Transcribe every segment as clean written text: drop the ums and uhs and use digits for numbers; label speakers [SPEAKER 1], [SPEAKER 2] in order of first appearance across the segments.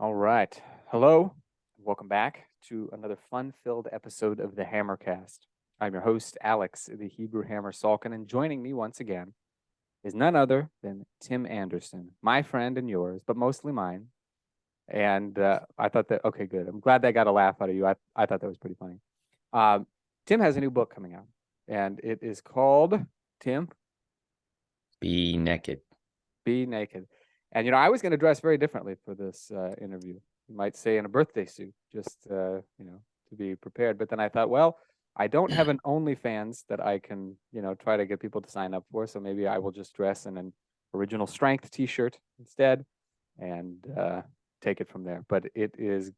[SPEAKER 1] All right. Hello. Welcome back to another fun-filled episode of the Hammercast. I'm your host, Alex, the Hebrew Hammer Salkin, and joining me once again is none other than Tim Anderson, my friend and yours, but mostly mine. And I thought that, okay, good. I'm glad that got a laugh out of you. I thought that was pretty funny. Tim has a new book coming out, and it is called, Tim,
[SPEAKER 2] Be naked.
[SPEAKER 1] Be Naked. And, I was going to dress very differently for this interview. You might say in a birthday suit, just, to be prepared. But then I thought, well, I don't have an OnlyFans that I can, try to get people to sign up for. So maybe I will just dress in an original strength t-shirt instead and take it from there. But it is,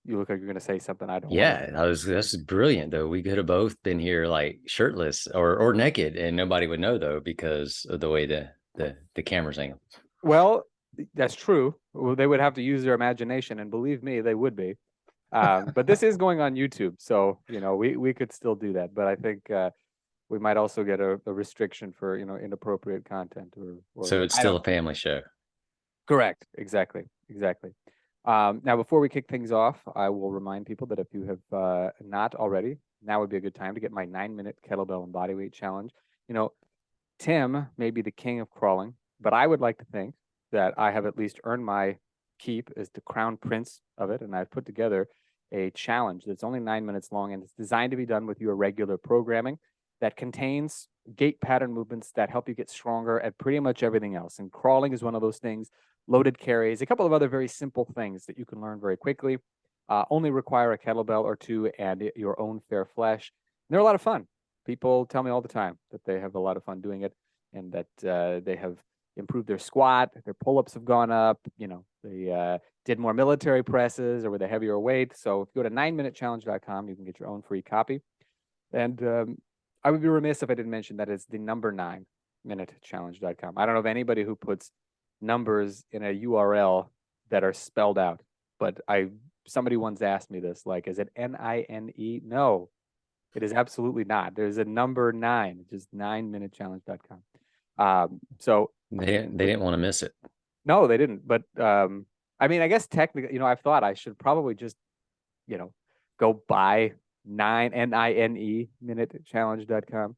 [SPEAKER 1] you look like you're going to say something I don't want to.
[SPEAKER 2] Yeah, that's brilliant though. We could have both been here like shirtless or naked, and nobody would know though because of the way the camera's angled.
[SPEAKER 1] Well, that's true. Well, they would have to use their imagination, and believe me, they would be. But this is going on YouTube, so we could still do that. But I think we might also get a restriction for inappropriate content or
[SPEAKER 2] So it's still a family show.
[SPEAKER 1] Correct. Exactly. Now, before we kick things off, I will remind people that if you have not already, now would be a good time to get my 9-minute kettlebell and bodyweight challenge. Tim may be the king of crawling, but I would like to think that I have at least earned my keep as the crown prince of it. And I've put together a challenge that's only 9 minutes long, and it's designed to be done with your regular programming that contains gait pattern movements that help you get stronger at pretty much everything else. And crawling is one of those things, loaded carries, a couple of other very simple things that you can learn very quickly, only require a kettlebell or two and your own fair flesh. And they're a lot of fun. People tell me all the time that they have a lot of fun doing it and that they have improved their squat, their pull-ups have gone up, they did more military presses or with a heavier weight. So if you go to 9minutechallenge.com, you can get your own free copy. And I would be remiss if I didn't mention that it's the number 9minutechallenge.com. I don't know of anybody who puts numbers in a URL that are spelled out, but somebody once asked me this, like, is it N-I-N-E? No, it is absolutely not. There's a number 9, just 9minutechallenge.com. So
[SPEAKER 2] They didn't want to miss it.
[SPEAKER 1] no, they didn't. But I mean, I guess technically, I've thought I should probably just, go buy N-I-N-E minutechallenge.com.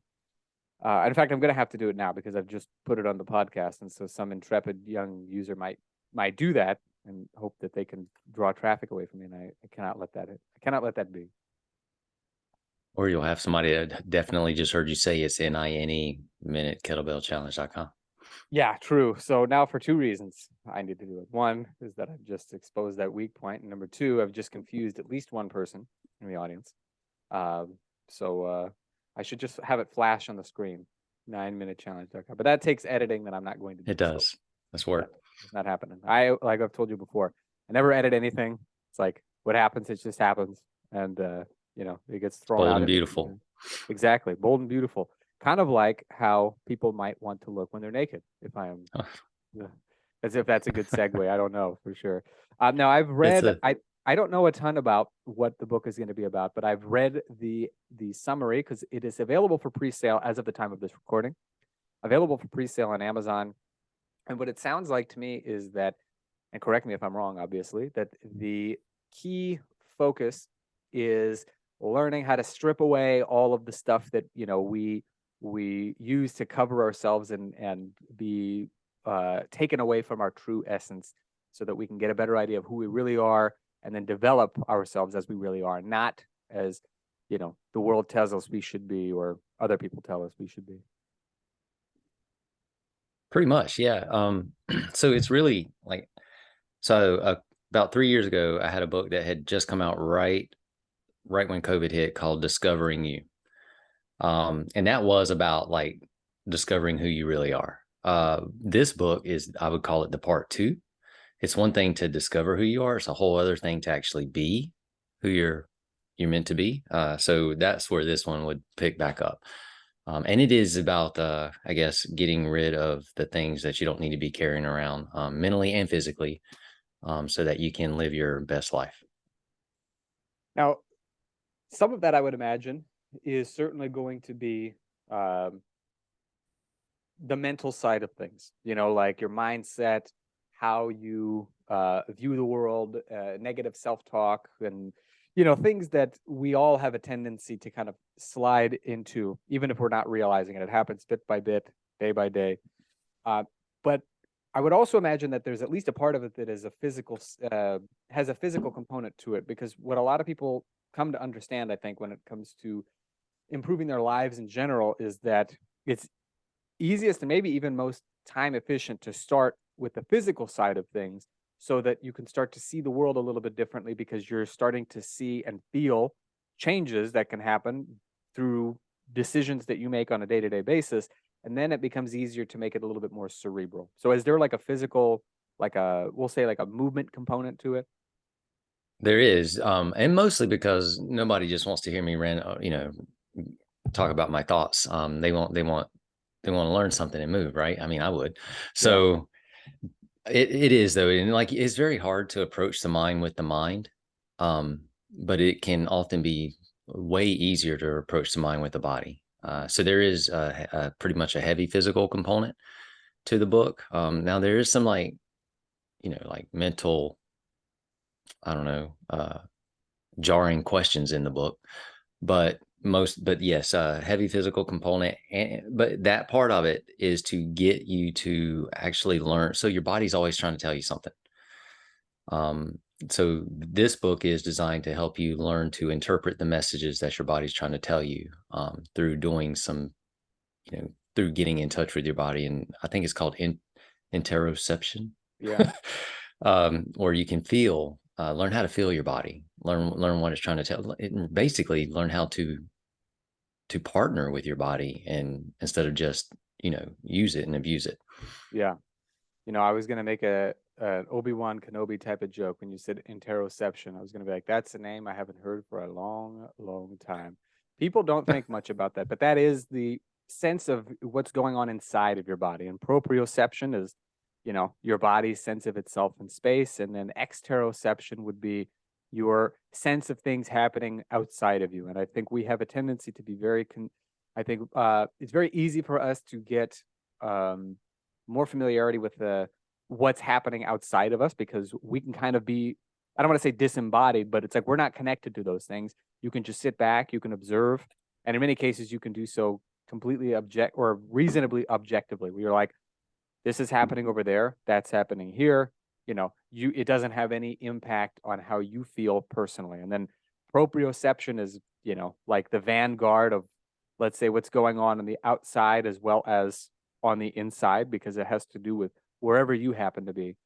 [SPEAKER 1] In fact, I'm going to have to do it now because I've just put it on the podcast. And so some intrepid young user might do that and hope that they can draw traffic away from me. And I cannot let that be.
[SPEAKER 2] Or you'll have somebody that definitely just heard you say it's NINE minute kettlebellchallenge.com.
[SPEAKER 1] Yeah, true. So now for 2 reasons I need to do it. One is that I've just exposed that weak point. And number 2, I've just confused at least one person in the audience. So I should just have it flash on the screen, 9minutechallenge.com. But that takes editing that I'm not going to do.
[SPEAKER 2] It does.
[SPEAKER 1] So
[SPEAKER 2] that's work.
[SPEAKER 1] it's not happening. Like I've told you before, I never edit anything. It's like what happens, it just happens. And it gets thrown
[SPEAKER 2] Bold
[SPEAKER 1] out.
[SPEAKER 2] and beautiful.
[SPEAKER 1] Exactly. Bold and beautiful. Kind of like how people might want to look when they're naked, if I am as if that's a good segue. I don't know for sure. Now I've read I don't know a ton about what the book is going to be about, but I've read the summary because it is available for pre-sale as of the time of this recording. Available for pre-sale on Amazon. And what it sounds like to me is that, and correct me if I'm wrong, obviously, that the key focus is learning how to strip away all of the stuff that we use to cover ourselves and be taken away from our true essence, so that we can get a better idea of who we really are and then develop ourselves as we really are, not as the world tells us we should be or other people tell us we should be.
[SPEAKER 2] Pretty much, yeah. So it's really like, about 3 years ago, I had a book that had just come out right when COVID hit called Discovering You. And that was about like discovering who you really are. This book is, I would call it the part 2. It's one thing to discover who you are. It's a whole other thing to actually be who you're meant to be. So that's where this one would pick back up. And it is about, I guess, getting rid of the things that you don't need to be carrying around mentally and physically, so that you can live your best life.
[SPEAKER 1] Now, some of that I would imagine is certainly going to be the mental side of things, like your mindset, how you view the world, negative self-talk, and things that we all have a tendency to kind of slide into, even if we're not realizing it. It happens bit by bit, day by day. But I would also imagine that there's at least a part of it that is a physical, has a physical component to it, because what a lot of people come to understand, I think, when it comes to improving their lives in general, is that it's easiest and maybe even most time efficient to start with the physical side of things, so that you can start to see the world a little bit differently, because you're starting to see and feel changes that can happen through decisions that you make on a day-to-day basis. And then it becomes easier to make it a little bit more cerebral. So is there like a physical, like we'll say like a movement component to it?
[SPEAKER 2] There is, and mostly because nobody just wants to hear me talk about my thoughts. They want to learn something and move, right? I mean, I would.
[SPEAKER 1] Yeah.
[SPEAKER 2] So it is though, and like it's very hard to approach the mind with the mind, but it can often be way easier to approach the mind with the body. So there is pretty much a heavy physical component to the book. Now there is some like like mental, I don't know, jarring questions in the book, but yes, heavy physical component. But that part of it is to get you to actually learn. So your body's always trying to tell you something. So this book is designed to help you learn to interpret the messages that your body's trying to tell you, through doing some, through getting in touch with your body. And I think it's called interoception.
[SPEAKER 1] Yeah.
[SPEAKER 2] Or you can learn how to feel your body, learn what it's trying to tell, and basically learn how to partner with your body, and instead of just use it and abuse it.
[SPEAKER 1] Yeah. I was gonna make an Obi-Wan Kenobi type of joke when you said interoception. I was gonna be like, that's a name I haven't heard for a long, long time. People don't think much about that, but that is the sense of what's going on inside of your body. And proprioception is, your body's sense of itself in space, and then exteroception would be your sense of things happening outside of you. And I think we have a tendency to be I think it's very easy for us to get more familiarity with what's happening outside of us, because we can kind of be, I don't want to say disembodied, but it's like we're not connected to those things. You can just sit back, you can observe, and in many cases you can do so completely reasonably objectively, where you're like, this is happening over there, that's happening here. It doesn't have any impact on how you feel personally. And then proprioception is, like the vanguard of, let's say, what's going on the outside as well as on the inside, because it has to do with wherever you happen to be.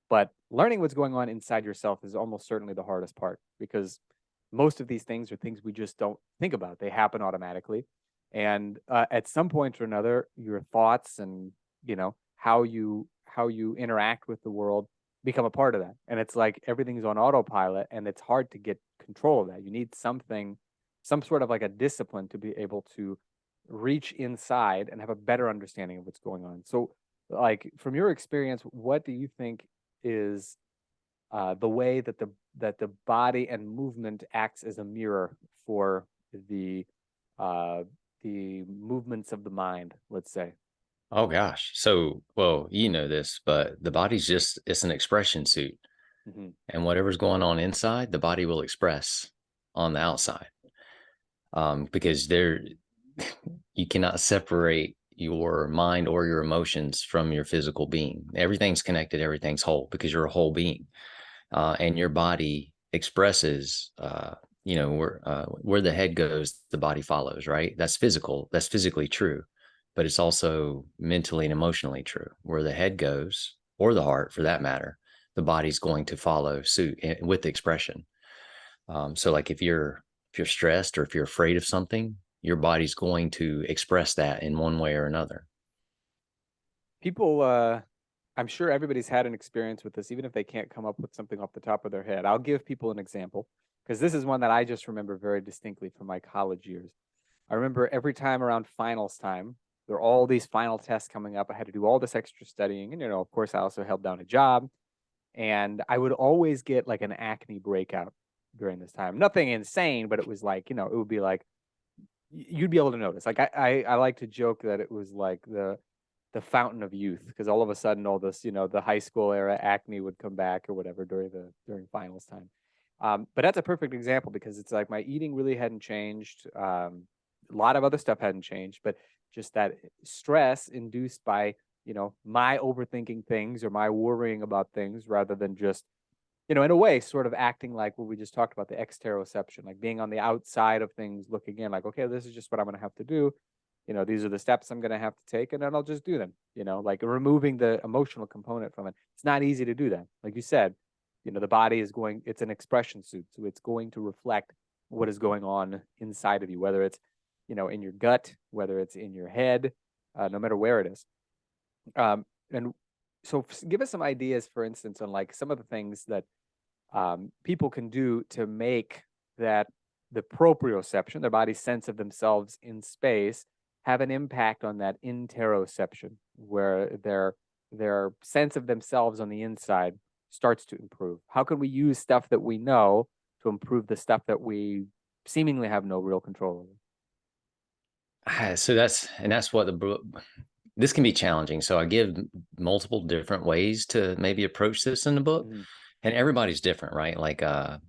[SPEAKER 1] But learning what's going on inside yourself is almost certainly the hardest part, because most of these things are things we just don't think about. They happen automatically. And at some point or another, your thoughts and, how you interact with the world become a part of that. And it's like everything's on autopilot, and it's hard to get control of that. You need some sort of like a discipline to be able to reach inside and have a better understanding of what's going on. So, like, from your experience, what do you think is the way that the body and movement acts as a mirror for the movements of the mind, let's say?
[SPEAKER 2] Oh gosh. So, well, you know this, but the body's it's an expression suit.
[SPEAKER 1] Mm-hmm.
[SPEAKER 2] And whatever's going on inside, the body will express on the outside. Because you cannot separate your mind or your emotions from your physical being. Everything's connected, everything's whole, because you're a whole being. And your body expresses, where the head goes, the body follows, right? That's physical. That's physically true, but it's also mentally and emotionally true. Where the head goes, or the heart for that matter, the body's going to follow suit with expression. So like if you're stressed, or if you're afraid of something, your body's going to express that in one way or another.
[SPEAKER 1] People, I'm sure everybody's had an experience with this, even if they can't come up with something off the top of their head. I'll give people an example, because this is one that I just remember very distinctly from my college years. I remember every time around finals time, there are all these final tests coming up. I had to do all this extra studying. And, of course, I also held down a job. And I would always get like an acne breakout during this time. Nothing insane, but it was like, it would be like, you'd be able to notice. Like I like to joke that it was like the fountain of youth, because all of a sudden all this, the high school era acne would come back or whatever during finals time. But that's a perfect example, because it's like my eating really hadn't changed. A lot of other stuff hadn't changed, but just that stress induced by, my overthinking things or my worrying about things, rather than just, in a way, sort of acting like what we just talked about, the exteroception, like being on the outside of things, looking in, like, okay, this is just what I'm going to have to do. These are the steps I'm going to have to take, and then I'll just do them, like removing the emotional component from it. It's not easy to do that. Like you said, the body it's an expression suit. So it's going to reflect what is going on inside of you, whether it's, in your gut, whether it's in your head, no matter where it is. And so give us some ideas, for instance, on like some of the things that people can do to make that the proprioception, their body's sense of themselves in space, have an impact on that interoception, where their sense of themselves on the inside starts to improve. How can we use stuff that we know to improve the stuff that we seemingly have no real control over?
[SPEAKER 2] So that's what this can be challenging. So I give multiple different ways to maybe approach this in the book.
[SPEAKER 1] Mm-hmm.
[SPEAKER 2] And everybody's different, right? Like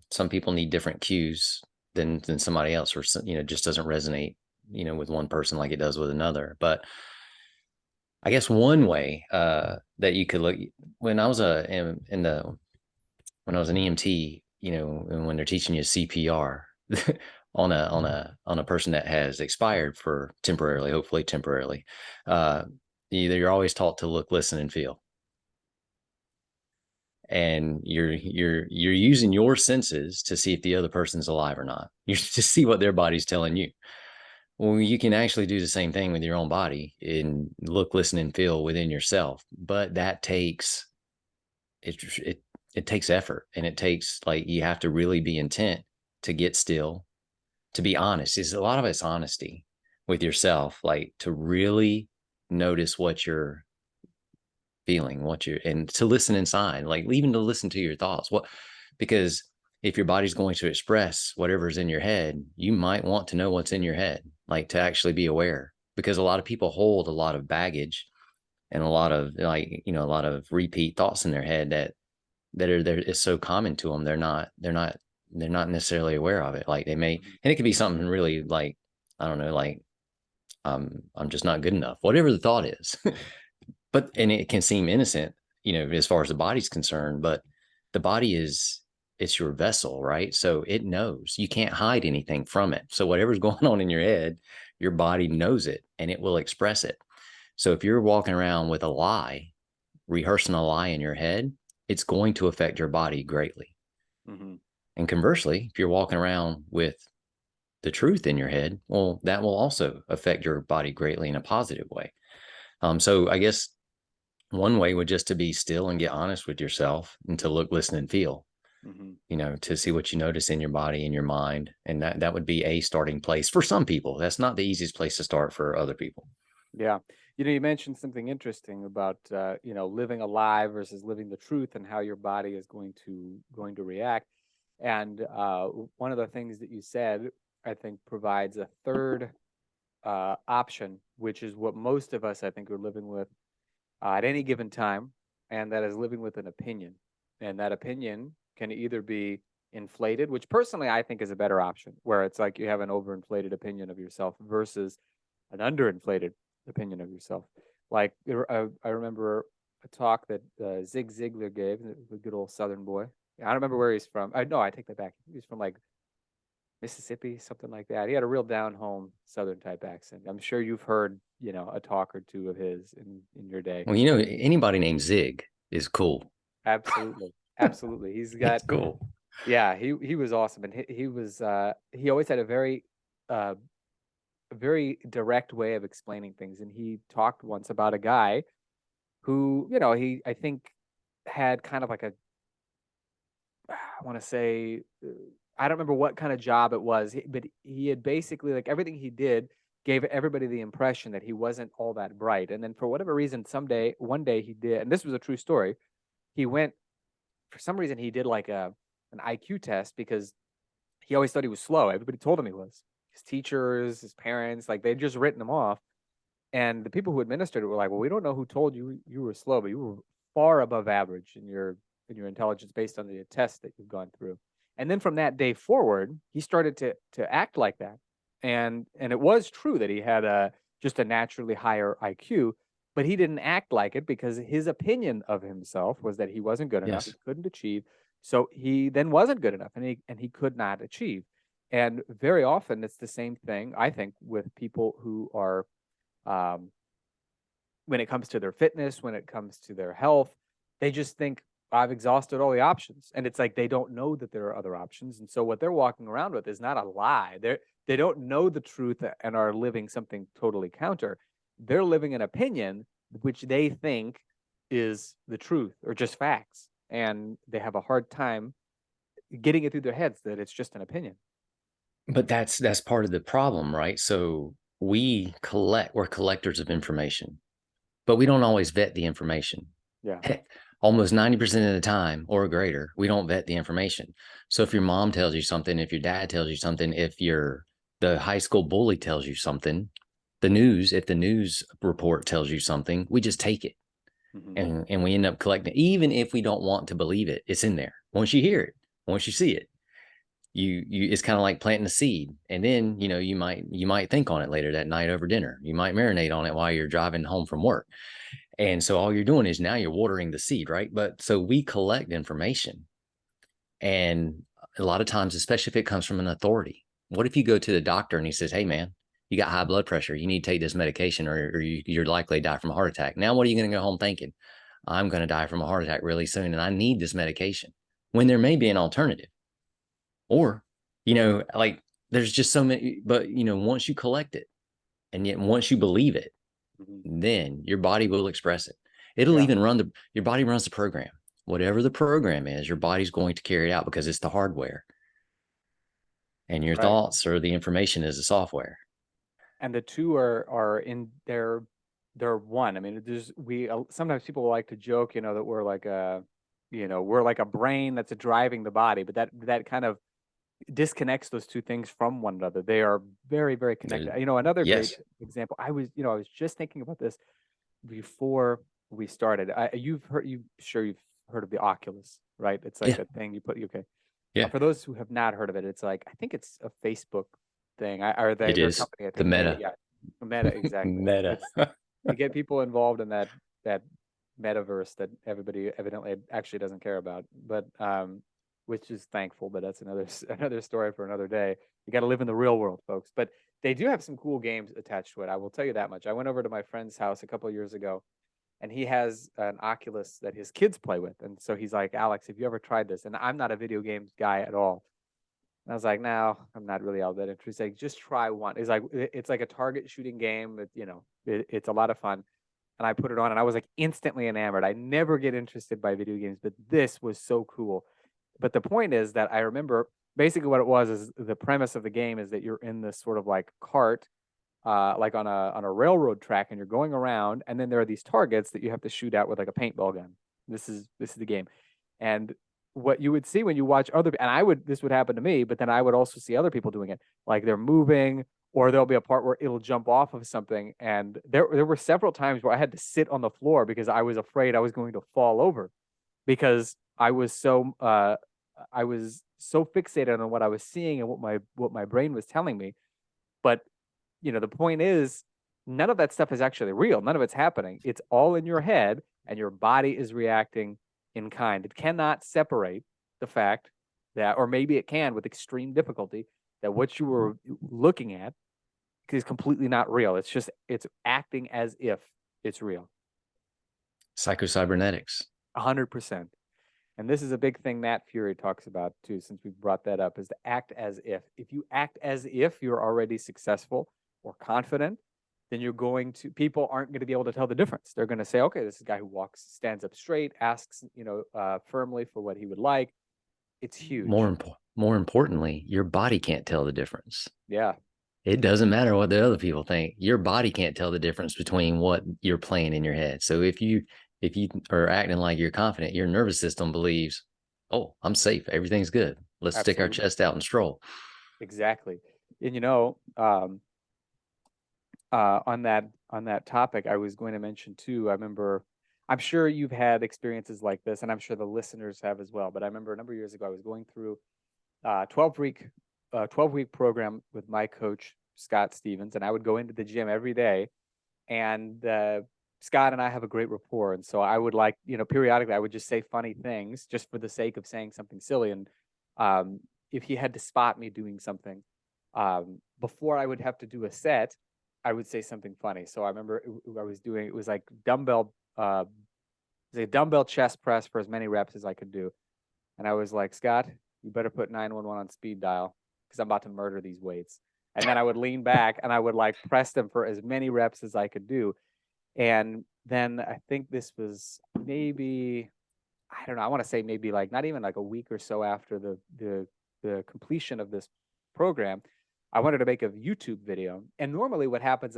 [SPEAKER 2] some people need different cues than somebody else, or just doesn't resonate, with one person like it does with another. But I guess one way that you could look, when I was when I was an EMT, and when they're teaching you CPR on a person that has expired for temporarily, hopefully temporarily, you're always taught to look, listen, and feel. And you're using your senses to see if the other person's alive or not. You to see what their body's telling you. Well, you can actually do the same thing with your own body and look, listen, and feel within yourself. But that takes it takes effort, and it takes, like, you have to really be intent to get still, to be honest. Is a lot of it's honesty with yourself, like to really notice what you're feeling, and to listen inside, like even to listen to your thoughts. Because if your body's going to express whatever's in your head, you might want to know what's in your head, like to actually be aware, because a lot of people hold a lot of baggage and a lot of, like, a lot of repeat thoughts in their head that are there is so common to them. They're not necessarily aware of it. Like they may, and it could be something really, like, I don't know, like, I'm just not good enough, whatever the thought is. And it can seem innocent, as far as the body's concerned, but the body it's your vessel, right? So it knows. You can't hide anything from it. So whatever's going on in your head, your body knows it, and it will express it. So if you're walking around with a lie, rehearsing a lie in your head, it's going to affect your body greatly.
[SPEAKER 1] Mm-hmm.
[SPEAKER 2] And conversely, if you're walking around with the truth in your head, well, that will also affect your body greatly in a positive way. So I guess one way would just to be still and get honest with yourself, and to look, listen, and feel, to see what you notice in your body and your mind. And that would be a starting place for some people. That's not the easiest place to start for other people.
[SPEAKER 1] Yeah. You mentioned something interesting about, living a lie versus living the truth, and how your body is going to react. And one of the things that you said, I think, provides a third option, which is what most of us, I think, are living with at any given time, and that is living with an opinion. And that opinion can either be inflated, which personally I think is a better option, where it's like you have an overinflated opinion of yourself versus an underinflated opinion of yourself. Like I remember a talk that Zig Ziglar gave, the good old Southern boy. I don't remember where he's from. No, I take that back. He's from like Mississippi, something like that. He had a real down home Southern type accent. I'm sure you've heard, a talk or two of his in your day.
[SPEAKER 2] Well, anybody named Zig is cool.
[SPEAKER 1] Absolutely. Absolutely. He's got,
[SPEAKER 2] It's cool.
[SPEAKER 1] Yeah, he was awesome. And he was, he always had a very direct way of explaining things. And he talked once about a guy who, I think had kind of like I want to say, I don't remember what kind of job it was, but he had basically, like, everything he did gave everybody the impression that he wasn't all that bright. And then for whatever reason, one day he did, and this was a true story. He went, for some reason, he did like an IQ test, because he always thought he was slow. Everybody told him he was. His teachers, his parents, like, they'd just written him off. And the people who administered it were like, well, we don't know who told you you were slow, but you were far above average in your intelligence based on the tests that you've gone through. And then from that day forward, he started to act like that. And it was true that he had just a naturally higher IQ, but he didn't act like it because his opinion of himself was that he wasn't good enough, he couldn't achieve. So he then wasn't good enough, and he could not achieve. And very often it's the same thing, I think, with people who are when it comes to their fitness, when it comes to their health, they just think, I've exhausted all the options. And it's like they don't know that there are other options. And so what they're walking around with is not a lie. They don't know the truth and are living something totally counter. They're living an opinion which they think is the truth or just facts. And they have a hard time getting it through their heads that it's just an opinion.
[SPEAKER 2] But that's part of the problem, right? So we're collectors of information, but we don't always vet the information.
[SPEAKER 1] Yeah.
[SPEAKER 2] Heck, almost 90% of the time or greater, we don't vet the information. So if your mom tells you something, if your dad tells you something, if the high school bully tells you something, if the news report tells you something, we just take it. And we end up collecting, even if we don't want to believe it, it's in there. Once you hear it, once you see it, you it's kind of like planting a seed. And then, you might think on it later that night over dinner. You might marinate on it while you're driving home from work. And so all you're doing is now you're watering the seed, right? But so we collect information. And a lot of times, especially if it comes from an authority, what if you go to the doctor and he says, hey, man, you got high blood pressure. You need to take this medication or you're likely to die from a heart attack. Now, what are you going to go home thinking? I'm going to die from a heart attack really soon and I need this medication, when there may be an alternative. Or, like there's just so many, but, once you collect it and yet once you believe it, then your body will express it. It'll even your body runs the program. Whatever the program is, your body's going to carry it out because it's the hardware. And your thoughts or the information is the software.
[SPEAKER 1] And the two are in they're one. I mean, sometimes people like to joke, that we're like a brain that's driving the body, but that kind of disconnects those two things from one another. They are very, very connected. Another great example. I was just thinking about this before we started. You've heard of the Oculus, right? It's like a thing you put. Okay.
[SPEAKER 2] Yeah.
[SPEAKER 1] For those who have not heard of it, it's like I think it's a Facebook thing.
[SPEAKER 2] It is company, the Meta.
[SPEAKER 1] Yeah, Meta, exactly.
[SPEAKER 2] Meta.
[SPEAKER 1] To get people involved in that metaverse that everybody evidently actually doesn't care about, but which is thankful. But that's another story for another day. You got to live in the real world, folks. But they do have some cool games attached to it. I will tell you that much. I went over to my friend's house a couple of years ago, and he has an Oculus that his kids play with. And so he's like, Alex, have you ever tried this? And I'm not a video games guy at all. And I was like, no, I'm not really all that interested. He's like, just try one. It's like a target shooting game. It's a lot of fun. And I put it on and I was like instantly enamored. I never get interested by video games, but this was so cool. But the point is that I remember basically what it was is the premise of the game is that you're in this sort of like cart, like on a railroad track, and you're going around, and then there are these targets that you have to shoot at with like a paintball gun. This is the game. And what you would see when you watch this would happen to me, but then I would also see other people doing it, like they're moving, or there'll be a part where it'll jump off of something. And there were several times where I had to sit on the floor because I was afraid I was going to fall over, because I was so fixated on what I was seeing and what my brain was telling me. But the point is, none of that stuff is actually real. None of it's happening. It's all in your head, and your body is reacting in kind. It cannot separate the fact that, or maybe it can with extreme difficulty, that what you were looking at is completely not real. It's acting as if it's real.
[SPEAKER 2] Psychocybernetics.
[SPEAKER 1] 100%. And this is a big thing Matt Fury talks about too, since we brought that up, is to act as if. If you act as if you're already successful or confident, then people aren't going to be able to tell the difference. They're going to say, okay, this is a guy who stands up straight, asks, firmly for what he would like. It's huge.
[SPEAKER 2] More importantly, your body can't tell the difference.
[SPEAKER 1] Yeah.
[SPEAKER 2] It doesn't matter what the other people think. Your body can't tell the difference between what you're playing in your head. So if you are acting like you're confident, your nervous system believes, oh, I'm safe. Everything's good. Let's stick our chest out and stroll.
[SPEAKER 1] Exactly. And on on that topic, I was going to mention too, I remember, I'm sure you've had experiences like this, and I'm sure the listeners have as well. But I remember a number of years ago, I was going through 12-week program with my coach, Scott Stevens, and I would go into the gym every day. And Scott and I have a great rapport. And so I would like, periodically I would just say funny things just for the sake of saying something silly. And if he had to spot me doing something, before I would have to do a set, I would say something funny. So I remember I was doing, it was like a dumbbell chest press for as many reps as I could do. And I was like, Scott, you better put 911 on speed dial because I'm about to murder these weights. And then I would lean back and I would like press them for as many reps as I could do. And then I think this was maybe, I don't know, I want to say maybe like not even like a week or so after the completion of this program, I wanted to make a YouTube video. And normally what happens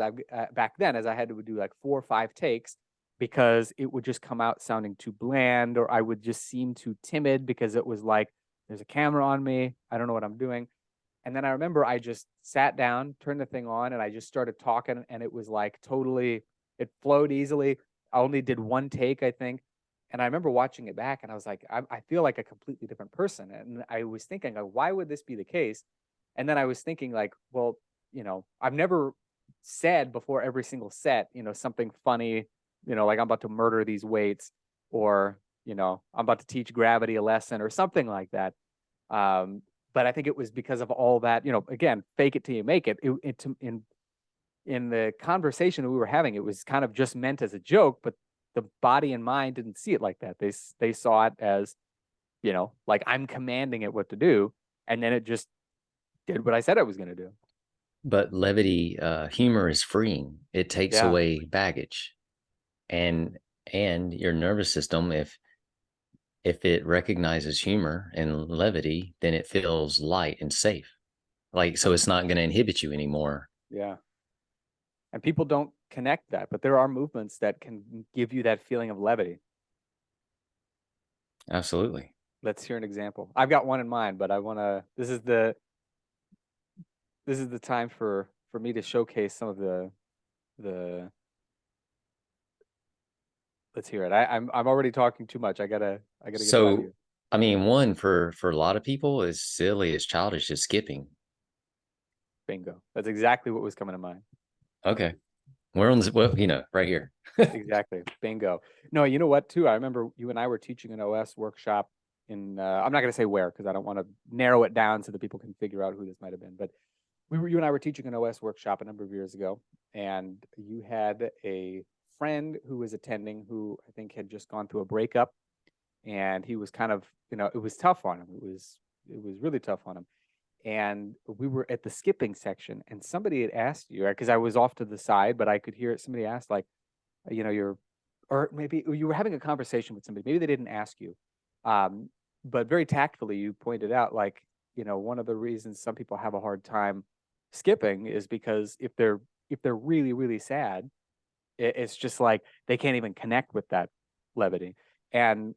[SPEAKER 1] back then is I had to do like 4 or 5 takes because it would just come out sounding too bland, or I would just seem too timid because it was like, there's a camera on me. I don't know what I'm doing. And then I remember I just sat down, turned the thing on, and I just started talking, and it was like totally, it flowed easily. I only did 1 take, I think. And I remember watching it back and I was like, I feel like a completely different person. And I was thinking, like, why would this be the case? And then I was thinking like, well, I've never said before every single set, something funny, like I'm about to murder these weights, or, I'm about to teach gravity a lesson or something like that. But I think it was because of all that, again, fake it till you make it. In the conversation we were having, it was kind of just meant as a joke, but the body and mind didn't see it like that. They saw it as, like I'm commanding it what to do, and then it just did what I said I was going to do.
[SPEAKER 2] But levity, humor is freeing. It takes
[SPEAKER 1] Yeah.
[SPEAKER 2] away baggage, and your nervous system, if it recognizes humor and levity, then it feels light and safe. Like, so it's not going to inhibit you anymore.
[SPEAKER 1] Yeah. And people don't connect that, but there are movements that can give you that feeling of levity.
[SPEAKER 2] Absolutely.
[SPEAKER 1] Let's hear an example. I've got one in mind, but I want to, this is the time for me to showcase some of the let's hear it. I'm already talking too much. I gotta get it out of
[SPEAKER 2] So,
[SPEAKER 1] you.
[SPEAKER 2] I mean, one for a lot of people is silly, it's childish, is skipping.
[SPEAKER 1] Bingo. That's exactly what was coming to mind.
[SPEAKER 2] Okay. We're on this, well, right here.
[SPEAKER 1] Exactly. Bingo. No, you know what, too? I remember you and I were teaching an OS workshop in, I'm not going to say where because I don't want to narrow it down so that people can figure out who this might have been. But you and I were teaching an OS workshop a number of years ago, and you had a friend who was attending who I think had just gone through a breakup, and he was kind of, it was tough on him. It was really tough on him. And we were at the skipping section, and somebody had asked you, because I was off to the side, but I could hear it. Somebody asked, like, or maybe you were having a conversation with somebody. Maybe they didn't ask you, but very tactfully you pointed out, like, one of the reasons some people have a hard time skipping is because if they're really really sad, it's just like they can't even connect with that levity. And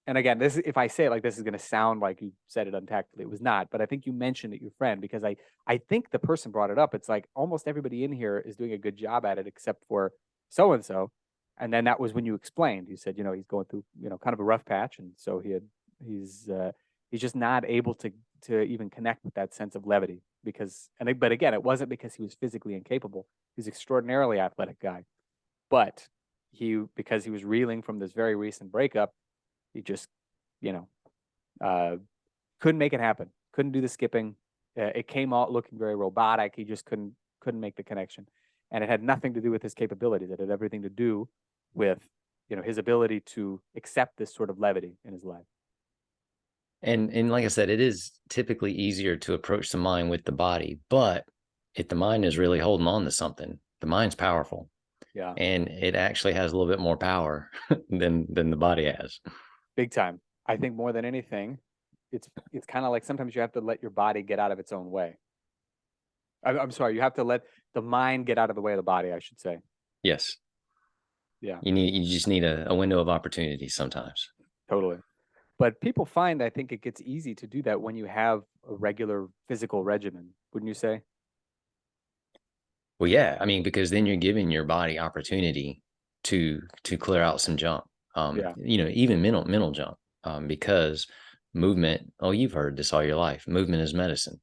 [SPEAKER 1] again, this, if I say it like this, is going to sound like you said it untactfully. It was not, but I think you mentioned it, your friend, because I think the person brought it up. It's like almost everybody in here is doing a good job at it except for so and so. And then that was when you explained. You said, he's going through, kind of a rough patch, and so he's just not able to even connect with that sense of levity because, but again, it wasn't because he was physically incapable. He's an extraordinarily athletic guy, but because he was reeling from this very recent breakup, he just, couldn't make it happen. Couldn't do the skipping. It came out looking very robotic. He just couldn't make the connection, and it had nothing to do with his capabilities. It had everything to do with, his ability to accept this sort of levity in his life.
[SPEAKER 2] And like I said, it is typically easier to approach the mind with the body, but if the mind is really holding on to something, the mind's powerful.
[SPEAKER 1] Yeah,
[SPEAKER 2] And it actually has a little bit more power than the body has.
[SPEAKER 1] big time. I think more than anything, it's kind of like sometimes you have to let your body get out of its own way. I'm sorry, you have to let the mind get out of the way of the body, I should say.
[SPEAKER 2] Yes.
[SPEAKER 1] Yeah,
[SPEAKER 2] You just need a window of opportunity sometimes.
[SPEAKER 1] totally. But people find, I think it gets easy to do that when you have a regular physical regimen, wouldn't you say?
[SPEAKER 2] Well, yeah, I mean, because then you're giving your body opportunity to clear out some junk.
[SPEAKER 1] Yeah.
[SPEAKER 2] Even mental junk. Because movement, oh, you've heard this all your life. Movement is medicine.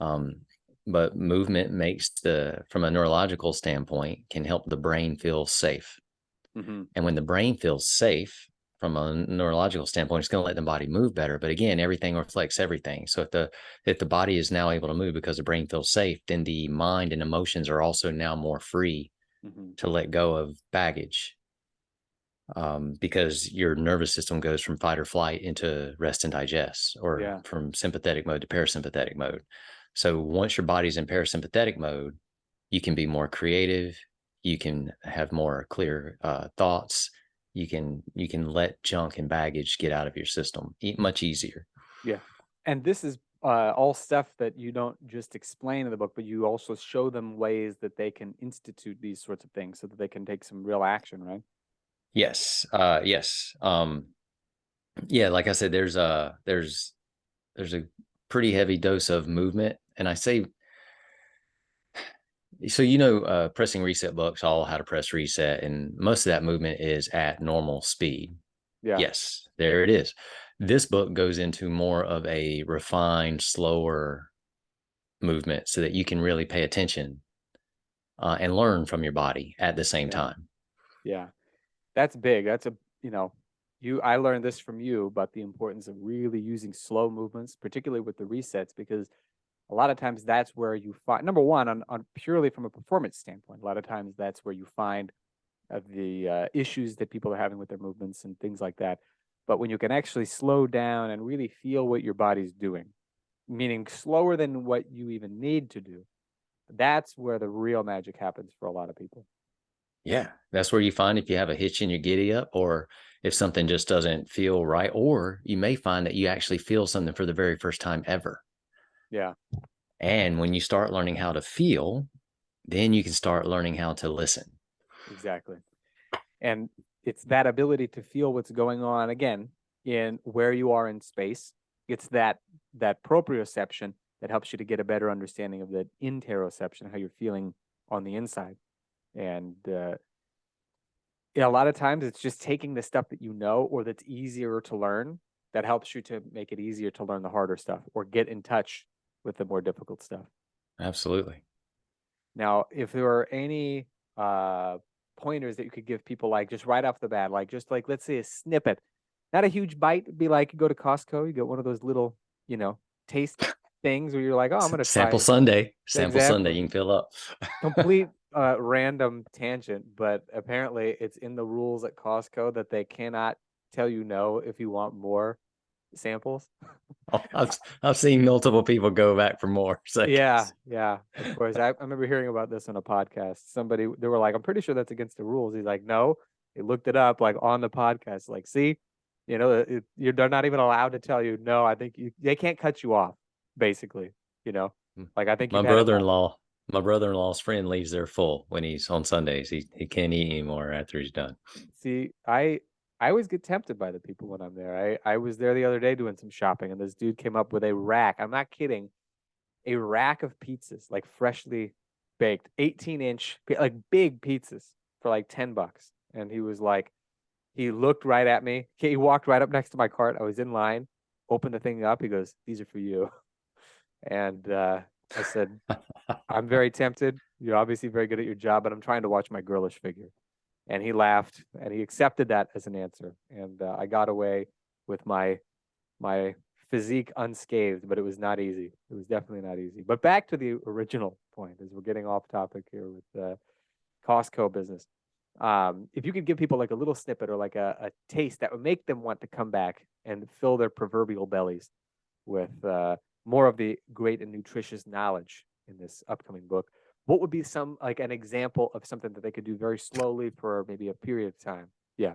[SPEAKER 2] But movement makes from a neurological standpoint, can help the brain feel safe.
[SPEAKER 1] Mm-hmm.
[SPEAKER 2] And when the brain feels safe from a neurological standpoint, it's going to let the body move better. But again, everything reflects everything. So if the body is now able to move because the brain feels safe, then the mind and emotions are also now more free
[SPEAKER 1] Mm-hmm.
[SPEAKER 2] to let go of baggage. Because your nervous system goes from fight or flight into rest and digest, or
[SPEAKER 1] Yeah.
[SPEAKER 2] from sympathetic mode to parasympathetic mode. So once your body's in parasympathetic mode, you can be more creative. You can have more clear thoughts. You can let junk and baggage get out of your system much easier.
[SPEAKER 1] Yeah. And this is all stuff that you don't just explain in the book, but you also show them ways that they can institute these sorts of things so that they can take some real action, right?
[SPEAKER 2] Yes. Yes. Yeah. Like I said, there's a pretty heavy dose of movement, and I say, so pressing reset books, all how to press reset, and most of that movement is at normal speed.
[SPEAKER 1] Yeah.
[SPEAKER 2] Yes, there it is. This book goes into more of a refined, slower movement so that you can really pay attention and learn from your body at the same
[SPEAKER 1] Yeah.
[SPEAKER 2] time.
[SPEAKER 1] Yeah. That's big. That's I learned this from you about the importance of really using slow movements, particularly with the resets, because a lot of times that's where you find, number one, on purely from a performance standpoint, a lot of times that's where you find the issues that people are having with their movements and things like that. But when you can actually slow down and really feel what your body's doing, meaning slower than what you even need to do, that's where the real magic happens for a lot of people.
[SPEAKER 2] Yeah, that's where you find if you have a hitch in your giddy up, or if something just doesn't feel right, or you may find that you actually feel something for the very first time ever.
[SPEAKER 1] Yeah,
[SPEAKER 2] And when you start learning how to feel, then you can start learning how to listen.
[SPEAKER 1] exactly. And it's that ability to feel what's going on again in where you are in space. It's that proprioception that helps you to get a better understanding of the interoception, how you're feeling on the inside. And a lot of times it's just taking the stuff that you know or that's easier to learn that helps you to make it easier to learn the harder stuff or get in touch with the more difficult stuff.
[SPEAKER 2] Absolutely.
[SPEAKER 1] Now, if there are any pointers that you could give people, like just right off the bat, like just like let's say a snippet, not a huge bite, it'd be like you go to Costco, you get one of those little, taste things where you're like, oh, I'm gonna
[SPEAKER 2] Sample
[SPEAKER 1] try.
[SPEAKER 2] Sunday. Sample Sunday.
[SPEAKER 1] Exactly.
[SPEAKER 2] You can fill up.
[SPEAKER 1] Complete random tangent, but apparently it's in the rules at Costco that they cannot tell you no if you want more samples.
[SPEAKER 2] I've seen multiple people go back for more
[SPEAKER 1] Yeah,
[SPEAKER 2] seconds.
[SPEAKER 1] yeah, of course. I remember hearing about this on a podcast. They were like, I'm pretty sure that's against the rules. He's like, no. They looked it up like on the podcast. Like, see, they're not even allowed to tell you, no, I think they can't cut you off, basically, you know, like, I think
[SPEAKER 2] My
[SPEAKER 1] you've had enough.
[SPEAKER 2] brother-in-law, my brother-in-law's friend leaves there full when he's on Sundays. He can't eat anymore after he's done.
[SPEAKER 1] See, I always get tempted by the people when I'm there. I was there the other day doing some shopping and this dude came up with a rack. I'm not kidding. A rack of pizzas, like freshly baked, 18-inch, like big pizzas for like $10. And he was like, he looked right at me. He walked right up next to my cart. I was in line, opened the thing up. He goes, "These are for you." And I said, "I'm very tempted. You're obviously very good at your job, but I'm trying to watch my girlish figure." And he laughed and he accepted that as an answer. And I got away with my physique unscathed, but it was not easy. It was definitely not easy. But back to the original point, as we're getting off topic here with the Costco business. If you could give people like a little snippet or like a taste that would make them want to come back and fill their proverbial bellies with more of the great and nutritious knowledge in this upcoming book, what would be some like an example of something that they could do very slowly for maybe a period of time? Yeah.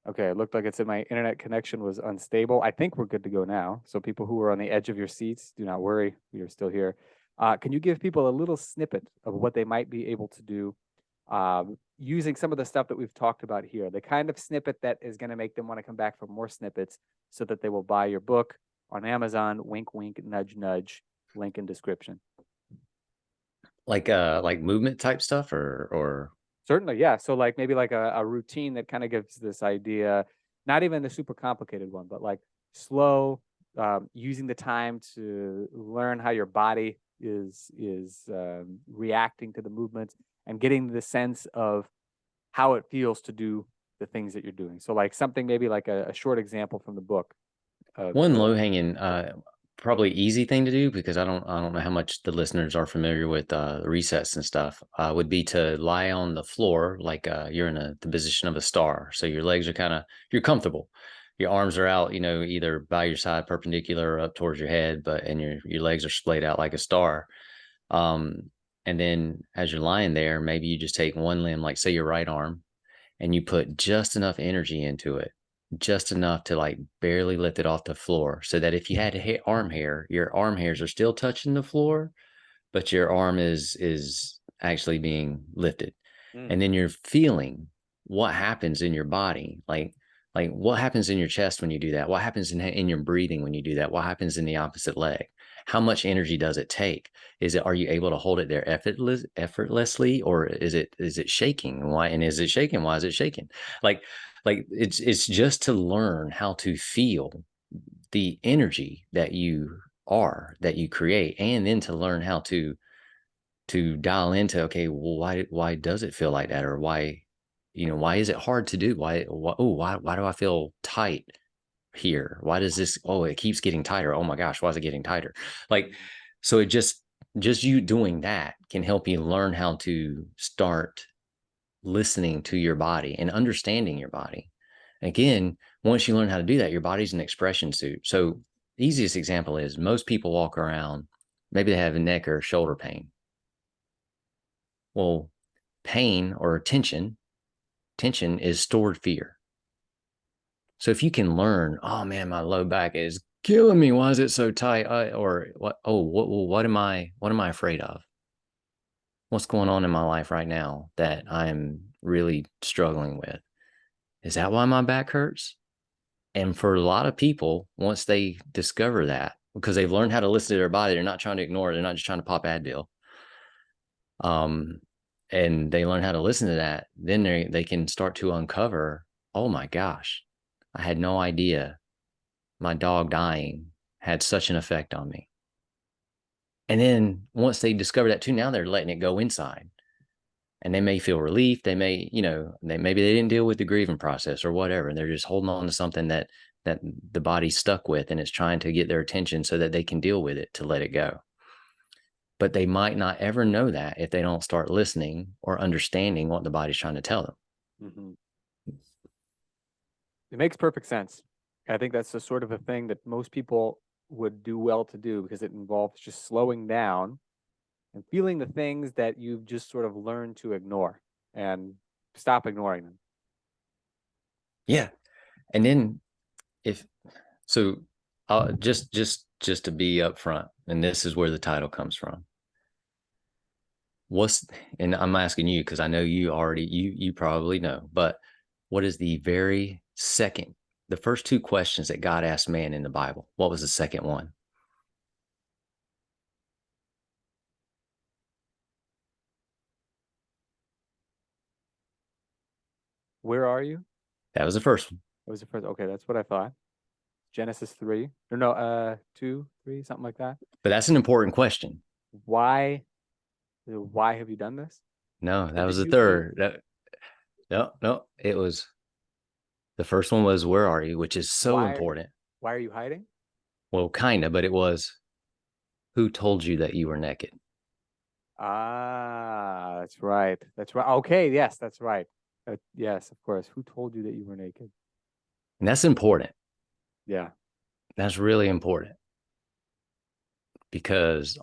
[SPEAKER 1] Okay, it looked like it said my internet connection was unstable. I think we're good to go now. So people who are on the edge of your seats, do not worry. We are still here. Can you give people a little snippet of what they might be able to do using some of the stuff that we've talked about here, the kind of snippet that is going to make them want to come back for more snippets so that they will buy your book on Amazon. Wink, wink, nudge, nudge, link in description.
[SPEAKER 2] Like movement type stuff or
[SPEAKER 1] Certainly, yeah. So like maybe like a routine that kind of gives this idea, not even the super complicated one, but like slow, using the time to learn how your body is reacting to the movements and getting the sense of how it feels to do the things that you're doing. So like something maybe like a short example from the book.
[SPEAKER 2] one low hanging probably easy thing to do, because I don't know how much the listeners are familiar with resets and stuff, would be to lie on the floor like you're in the position of a star. So your legs are you're comfortable. Your arms are out, either by your side perpendicular or up towards your head, and your legs are splayed out like a star. And then as you're lying there, maybe you just take one limb, like say your right arm, and you put just enough energy into it, just enough to like barely lift it off the floor, so that if you had arm hair, your arm hairs are still touching the floor, but your arm is actually being lifted. And then you're feeling what happens in your body, like what happens in your chest when you do that, what happens in your breathing when you do that, what happens in the opposite leg, how much energy does it take, are you able to hold it there effortlessly, or is it shaking? Why? And is it shaking? Why is it shaking? Like it's just to learn how to feel the energy that you create, and then to learn how to dial into, okay, well, why does it feel like that, or why is it hard to do? Why do I feel tight here? Why does this, it keeps getting tighter. Oh my gosh, why is it getting tighter? Like, so it just you doing that can help you learn how to start listening to your body and understanding your body. Again, once you learn how to do that, your body's an expression suit. So the easiest example is most people walk around, maybe they have a neck or shoulder pain. Well, pain or tension is stored fear. So if you can learn, oh man, my low back is killing me. Why is it so tight? Or what? Oh, what am I afraid of? What's going on in my life right now that I'm really struggling with? Is that why my back hurts? And for a lot of people, once they discover that, because they've learned how to listen to their body, they're not trying to ignore it. They're not just trying to pop Advil. And they learn how to listen to that, then they can start to uncover, oh my gosh, I had no idea my dog dying had such an effect on me. And then once they discover that too, now they're letting it go inside, and they may feel relief. They may, maybe they didn't deal with the grieving process or whatever, and they're just holding on to something that the body's stuck with, and it's trying to get their attention so that they can deal with it, to let it go. But they might not ever know that if they don't start listening or understanding what the body's trying to tell them.
[SPEAKER 1] It makes perfect sense. I think that's the sort of a thing that most people would do well to do, because it involves just slowing down and feeling the things that you've just sort of learned to ignore, and stop ignoring them.
[SPEAKER 2] Yeah. And then just to be upfront, and this is where the title comes from. And I'm asking you because I know you probably know, but what is the first two questions that God asked man in the Bible? What was the second one?
[SPEAKER 1] Where are you?
[SPEAKER 2] That was the first one.
[SPEAKER 1] That was the first. Okay, that's what I thought. Genesis 3. Or no, 2, 3, something like that.
[SPEAKER 2] But that's an important question.
[SPEAKER 1] Why have you done this?
[SPEAKER 2] No, that was the third. No, it was the first one was, where are you? Which is so important.
[SPEAKER 1] Why are you hiding?
[SPEAKER 2] Well, kind of, but it was, who told you that you were naked?
[SPEAKER 1] Ah, that's right. That's right. Okay, yes, that's right. Yes, of course. Who told you that you were naked?
[SPEAKER 2] And that's important.
[SPEAKER 1] Yeah.
[SPEAKER 2] That's really important, because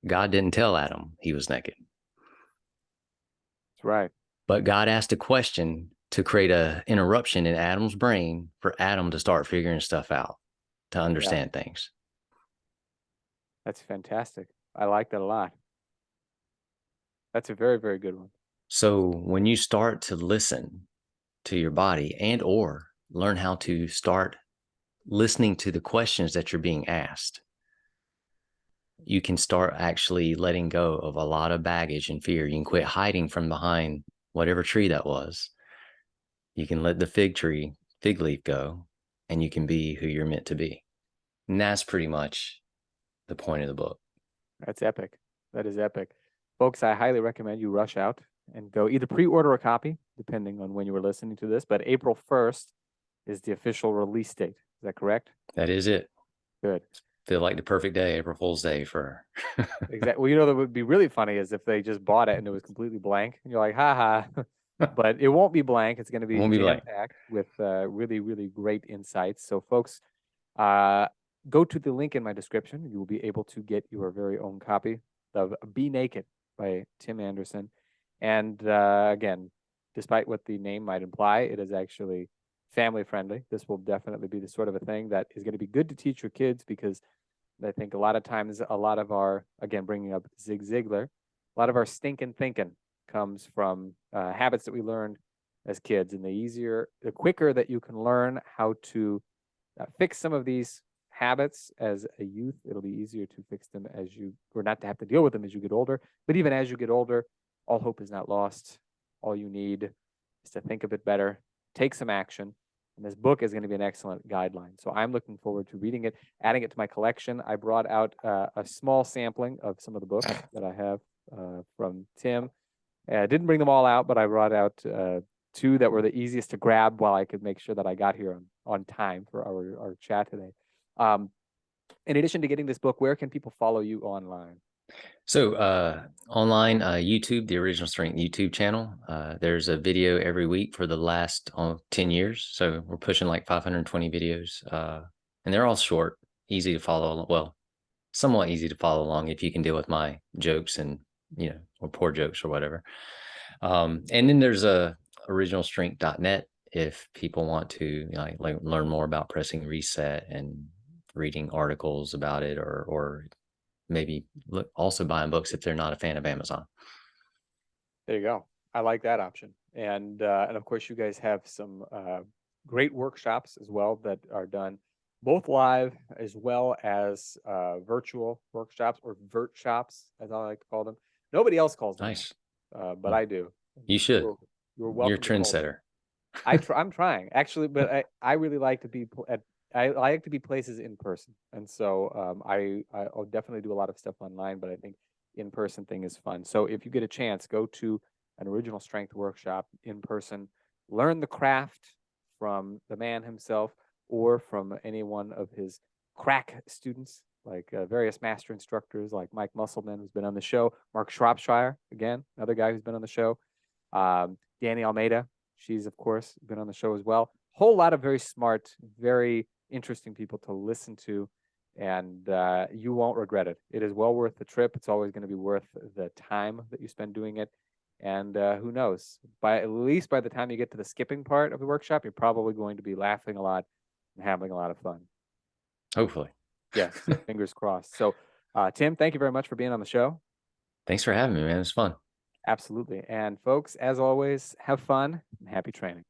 [SPEAKER 2] God didn't tell Adam he was naked.
[SPEAKER 1] That's right.
[SPEAKER 2] But God asked a question to create an interruption in Adam's brain for Adam to start figuring stuff out, to understand things.
[SPEAKER 1] That's fantastic. I like that a lot. That's a very, very good one.
[SPEAKER 2] So when you start to listen to your body and or learn how to start listening to the questions that you're being asked, you can start actually letting go of a lot of baggage and fear. You can quit hiding from behind whatever tree that was. You can let the fig leaf go, and you can be who you're meant to be. And that's pretty much the point of the book.
[SPEAKER 1] That's epic. That is epic. Folks, I highly recommend you rush out and go either pre-order a copy, depending on when you were listening to this, but April 1st is the official release date. Is that correct?
[SPEAKER 2] That is it.
[SPEAKER 1] Good.
[SPEAKER 2] Feel like the perfect day, April Fool's Day for.
[SPEAKER 1] Exactly. Well, you know, that would be really funny is if they just bought it and it was completely blank and you're like, ha ha. But it won't be blank. It's going to be
[SPEAKER 2] Won't be blank.
[SPEAKER 1] jam-packed with really, really great insights. So folks, go to the link in my description. You will be able to get your very own copy of Be Naked by Tim Anderson. And again, despite what the name might imply, it is actually family friendly. This will definitely be the sort of a thing that is going to be good to teach your kids, because I think a lot of times, a lot of our, again, bringing up Zig Ziglar, a lot of our stinking thinking comes from habits that we learned as kids. And the quicker that you can learn how to fix some of these habits as a youth, it'll be easier to fix them as you, or not to have to deal with them as you get older. But even as you get older, all hope is not lost. All you need is to think a bit better, take some action. And this book is going to be an excellent guideline. So I'm looking forward to reading it, adding it to my collection. I brought out a small sampling of some of the books that I have from Tim. I didn't bring them all out, but I brought out two that were the easiest to grab while I could make sure that I got here on time for our chat today. In addition to getting this book, where can people follow you online?
[SPEAKER 2] So online, YouTube, the Original Strength YouTube channel. There's a video every week for the last 10 years. So we're pushing like 520 videos. And they're all short, easy to follow. Well, somewhat easy to follow along if you can deal with my jokes and, or poor jokes or whatever. And then there's originalstrength.net if people want to like learn more about pressing reset and reading articles about it, or maybe also buying books if they're not a fan of Amazon.
[SPEAKER 1] There you go. I like that option. And of course, you guys have some great workshops as well that are done both live as well as virtual workshops, or vert shops, as I like to call them. Nobody else calls them
[SPEAKER 2] Nice.
[SPEAKER 1] but I do.
[SPEAKER 2] You should.
[SPEAKER 1] You're welcome.
[SPEAKER 2] You're a trendsetter.
[SPEAKER 1] I'm trying actually, but I really like to be I like to be places in person, and so I'll definitely do a lot of stuff online, but I think in person thing is fun. So if you get a chance, go to an Original Strength workshop in person, learn the craft from the man himself or from any one of his crack students, like various master instructors like Mike Musselman, who's been on the show, Mark Shropshire, again, another guy who's been on the show, Danny Almeida, she's of course been on the show as well. Whole lot of very smart, very interesting people to listen to, and you won't regret it. It is well worth the trip. It's always going to be worth the time that you spend doing it. And who knows, at least by the time you get to the skipping part of the workshop, you're probably going to be laughing a lot and having a lot of fun.
[SPEAKER 2] Hopefully.
[SPEAKER 1] Yes, fingers crossed. So Tim, thank you very much for being on the show.
[SPEAKER 2] Thanks for having me, man. It was fun.
[SPEAKER 1] Absolutely. And folks, as always, have fun and happy training.